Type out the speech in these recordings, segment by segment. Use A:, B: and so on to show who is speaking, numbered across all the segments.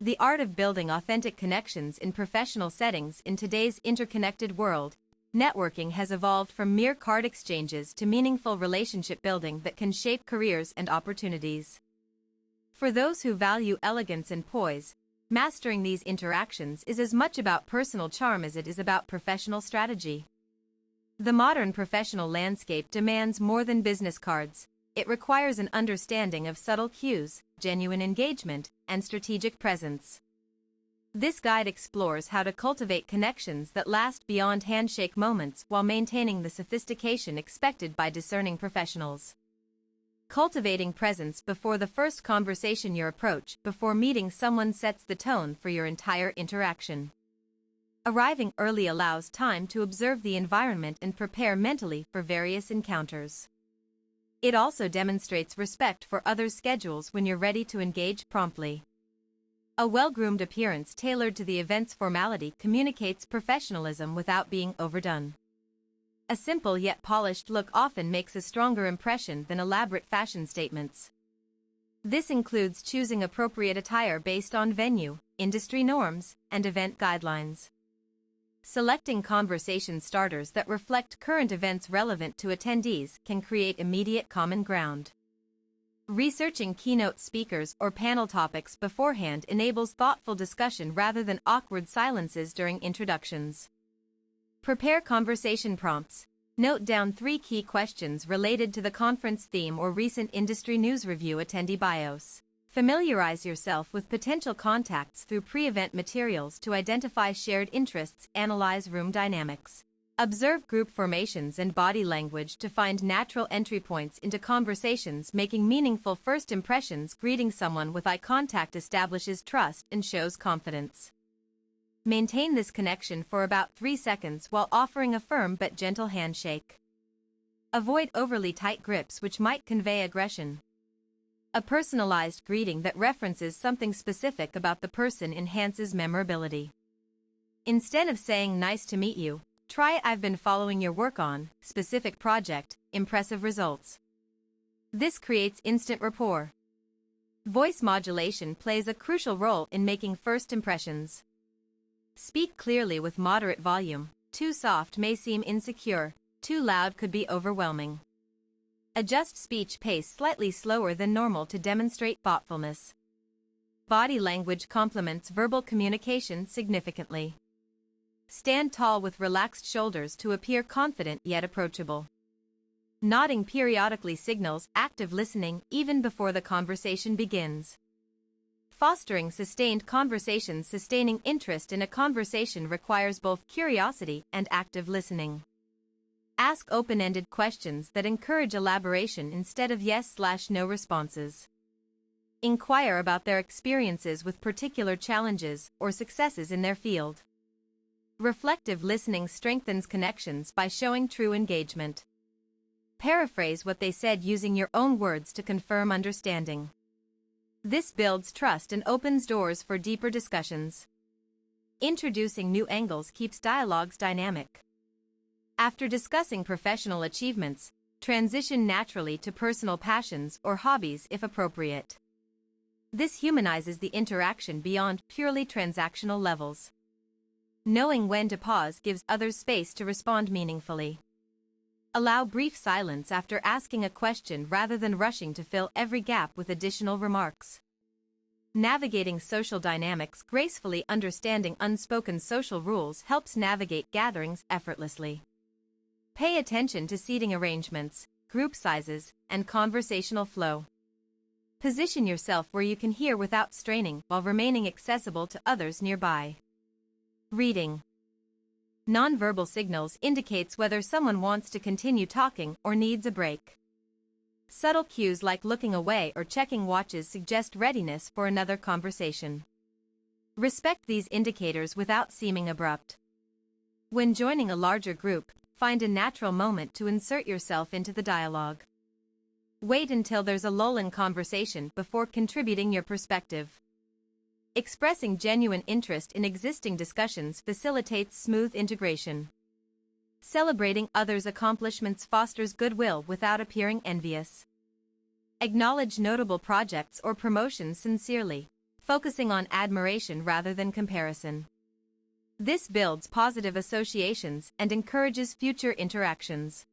A: The art of building authentic connections in professional settings. In today's interconnected world, networking has evolved from mere card exchanges to meaningful relationship building that can shape careers and opportunities. For those who value elegance and poise, mastering these interactions is as much about personal charm as it is about professional strategy. The modern professional landscape demands more than business cards. It requires an understanding of subtle cues, genuine engagement, and strategic presence. This guide explores how to cultivate connections that last beyond handshake moments while maintaining the sophistication expected by discerning professionals. Cultivating presence before the first conversation. Your approach before meeting someone sets the tone for your entire interaction. Arriving early allows time to observe the environment and prepare mentally for various encounters. It also demonstrates respect for others' schedules when you're ready to engage promptly. A well-groomed appearance tailored to the event's formality communicates professionalism without being overdone. A simple yet polished look often makes a stronger impression than elaborate fashion statements. This includes choosing appropriate attire based on venue, industry norms, and event guidelines. Selecting conversation starters that reflect current events relevant to attendees can create immediate common ground. Researching keynote speakers or panel topics beforehand enables thoughtful discussion rather than awkward silences during introductions. Prepare conversation prompts. Note down 3 key questions related to the conference theme or recent industry news. Review attendee bios. Familiarize yourself with potential contacts through pre-event materials to identify shared interests. Analyze room dynamics. Observe group formations and body language to find natural entry points into conversations. Making meaningful first impressions. Greeting someone with eye contact establishes trust and shows confidence. Maintain this connection for about 3 seconds while offering a firm but gentle handshake. Avoid overly tight grips which might convey aggression. A personalized greeting that references something specific about the person enhances memorability. Instead of saying "nice to meet you," try "I've been following your work on specific project, impressive results." This creates instant rapport. Voice modulation plays a crucial role in making first impressions. Speak clearly with moderate volume. Too soft may seem insecure, too loud could be overwhelming. Adjust speech pace slightly slower than normal to demonstrate thoughtfulness. Body language complements verbal communication significantly. Stand tall with relaxed shoulders to appear confident yet approachable. Nodding periodically signals active listening even before the conversation begins. Fostering sustained conversations. Sustaining interest in a conversation requires both curiosity and active listening. Ask open-ended questions that encourage elaboration instead of yes/no responses. Inquire about their experiences with particular challenges or successes in their field. Reflective listening strengthens connections by showing true engagement. Paraphrase what they said using your own words to confirm understanding. This builds trust and opens doors for deeper discussions. Introducing new angles keeps dialogues dynamic. After discussing professional achievements, transition naturally to personal passions or hobbies if appropriate. This humanizes the interaction beyond purely transactional levels. Knowing when to pause gives others space to respond meaningfully. Allow brief silence after asking a question rather than rushing to fill every gap with additional remarks. Navigating social dynamics gracefully. Understanding unspoken social rules helps navigate gatherings effortlessly. Pay attention to seating arrangements, group sizes, and conversational flow. Position yourself where you can hear without straining while remaining accessible to others nearby. Reading. Nonverbal signals indicates whether someone wants to continue talking or needs a break. Subtle cues like looking away or checking watches suggest readiness for another conversation. Respect these indicators without seeming abrupt. When joining a larger group, find a natural moment to insert yourself into the dialogue. Wait until there's a lull in conversation before contributing your perspective. Expressing genuine interest in existing discussions facilitates smooth integration. Celebrating others' accomplishments fosters goodwill without appearing envious. Acknowledge notable projects or promotions sincerely. focusing on admiration rather than comparison. This builds positive associations and encourages future interactions.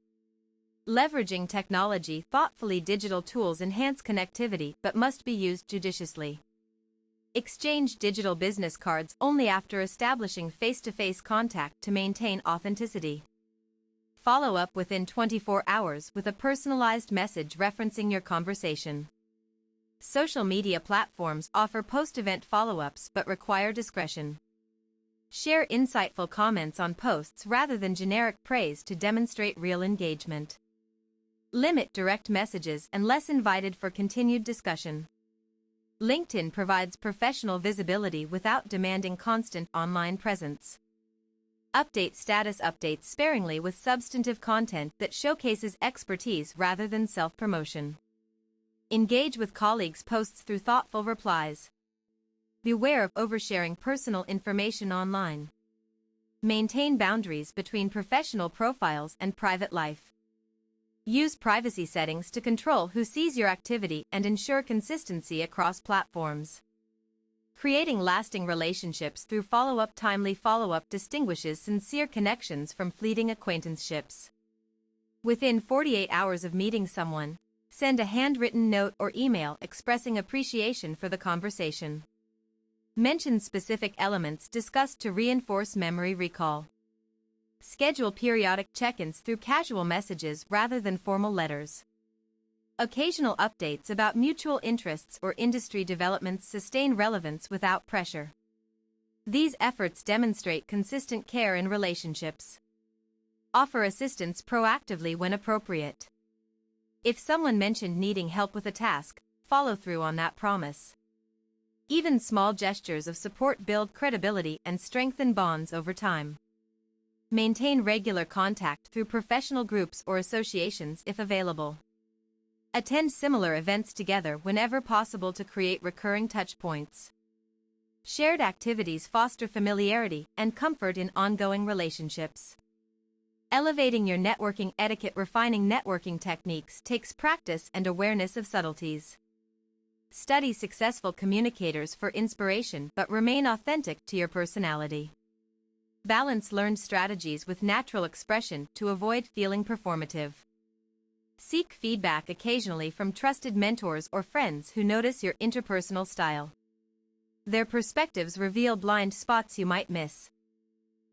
A: Leveraging technology thoughtfully. Digital tools enhance connectivity but must be used judiciously. Exchange digital business cards only after establishing face-to-face contact to maintain authenticity. Follow up within 24 hours with a personalized message referencing your conversation. Social media platforms offer post-event follow-ups but require discretion. Share insightful comments on posts rather than generic praise to demonstrate real engagement. Limit direct messages unless invited for continued discussion. LinkedIn provides professional visibility without demanding constant online presence. Update status updates sparingly with substantive content that showcases expertise rather than self-promotion. Engage with colleagues' posts through thoughtful replies. Beware of oversharing personal information online. Maintain boundaries between professional profiles and private life. Use privacy settings to control who sees your activity and ensure consistency across platforms. Creating lasting relationships through follow-up. Timely follow-up distinguishes sincere connections from fleeting acquaintanceships. Within 48 hours of meeting someone, send a handwritten note or email expressing appreciation for the conversation. Mention specific elements discussed to reinforce memory recall. Schedule periodic check-ins through casual messages rather than formal letters. Occasional updates about mutual interests or industry developments sustain relevance without pressure. These efforts demonstrate consistent care in relationships. Offer assistance proactively when appropriate. If someone mentioned needing help with a task, follow through on that promise. Even small gestures of support build credibility and strengthen bonds over time. Maintain regular contact through professional groups or associations if available. Attend similar events together whenever possible to create recurring touchpoints. Shared activities foster familiarity and comfort in ongoing relationships. Elevating your networking etiquette. Refining networking techniques takes practice and awareness of subtleties. Study successful communicators for inspiration but remain authentic to your personality. Balance learned strategies with natural expression to avoid feeling performative. Seek feedback occasionally from trusted mentors or friends who notice your interpersonal style. Their perspectives reveal blind spots you might miss.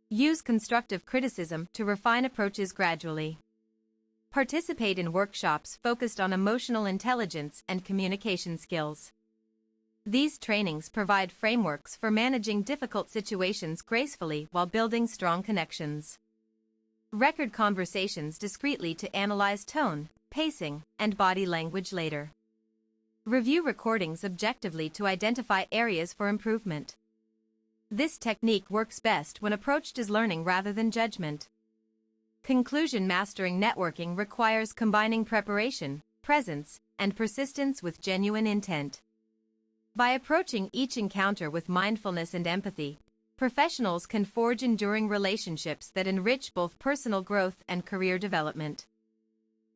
A: Use constructive criticism to refine approaches gradually. Participate in workshops focused on emotional intelligence and communication skills. These trainings provide frameworks for managing difficult situations gracefully while building strong connections. Record conversations discreetly to analyze tone, pacing, and body language later. Review recordings objectively to identify areas for improvement. This technique works best when approached as learning rather than judgment. Conclusion. Mastering networking requires combining preparation, presence, and persistence with genuine intent. By approaching each encounter with mindfulness and empathy, professionals can forge enduring relationships that enrich both personal growth and career development.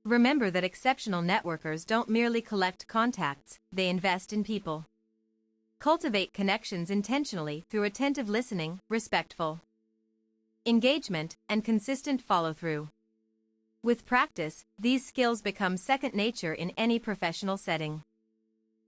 A: Remember that exceptional networkers don't merely collect contacts, they invest in people. Cultivate connections intentionally through attentive listening, respectful engagement, and consistent follow-through. With practice, these skills become second nature in any professional setting.